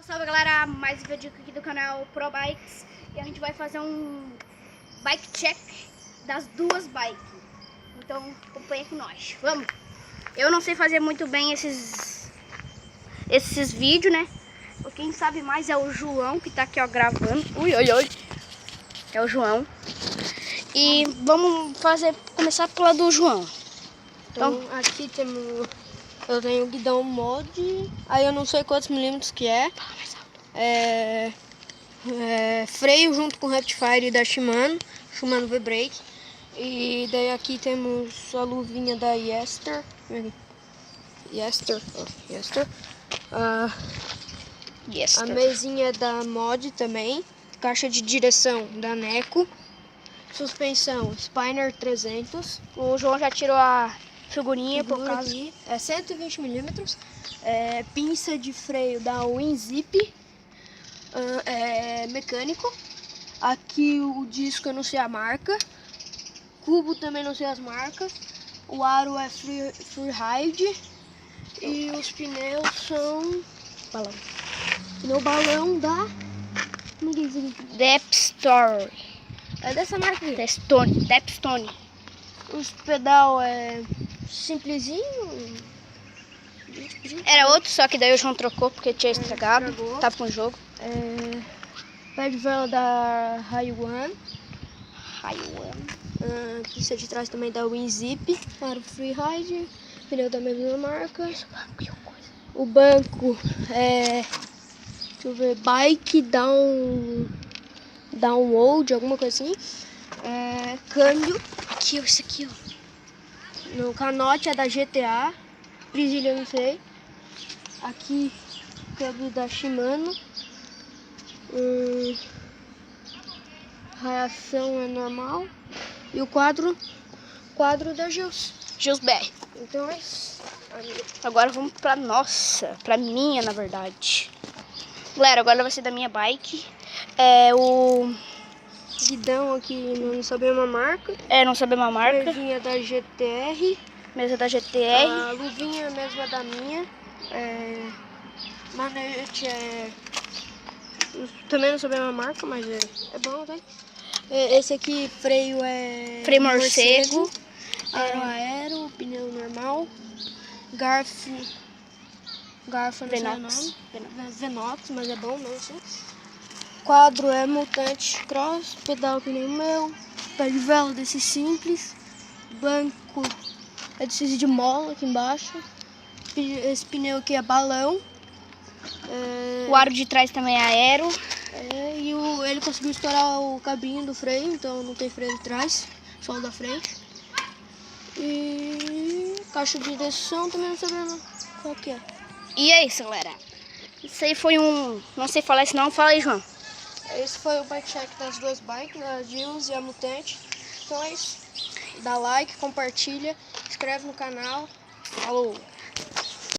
Salve galera, mais um vídeo aqui do canal Pro Bikes. E a gente vai fazer um bike check das duas bikes. Então acompanha com nós, vamos. Eu não sei fazer muito bem esses vídeos, né? Quem sabe mais é o João, que tá aqui ó gravando. Ui. É o João. E vamos começar pela do João. Então aqui temos, eu tenho o guidão mod, aí eu não sei quantos milímetros que é. Freio junto com o Rectifier da Shimano V-Brake. E daí aqui temos a luvinha da Yester. A mesinha da mod também. Caixa de direção da Neco. Suspensão Spinner 300. O João já tirou a figurinha por causa aqui. É 120 milímetros. Pinça de freio da WinZip. Mecânico. Aqui o disco eu não sei a marca. Cubo também não sei as marcas. O aro é Freeride. E os pneus são balão. Pneu balão da Depstone. É dessa marca aqui. Depstone. Os pedal é simplesinho. Era outro, só que daí o João trocou porque tinha estragado. Estragou. Tava com o jogo. Pé de vela da Haiwan. Pista de trás também da WinZip. Para o Freeride. Pneu da mesma marca. O banco é... Deixa eu ver. Bike Download, alguma coisa assim. Câmbio. Aqui, ó, isso aqui, ó. No canote é da GTA. Presilha eu não sei. Aqui, câmbio da Shimano. Reação é normal. E o quadro da Gils BR. Então é isso. Agora vamos pra nossa, pra minha, na verdade. Galera, agora vai ser da minha bike. O guidão aqui, não sabemos a marca. Não sabemos a marca. Mesinha da GTR. Mesa da GTR. A luvinha mesma da minha. Manete também não sabemos a marca, mas é bom, tá? Esse aqui, freio freio morcego. Aero, pneu normal. Garfo não sei o nome. Venox, mas é bom mesmo assim. Quadro é Mutante Cross, pedal pneu meu, pé de vela desse simples, banco é desse de mola aqui embaixo, esse pneu aqui é balão. O aro de trás também é aero. E ele conseguiu estourar o cabinho do freio, então não tem freio de trás, só o da frente. E caixa de direção também não sabemos qual que é. E é isso, galera. Isso aí foi não sei falar isso não, fala aí, João. Esse foi o bike check das duas bikes, a Gils e a Mutante. Então é isso. Dá like, compartilha, inscreve no canal. Falou!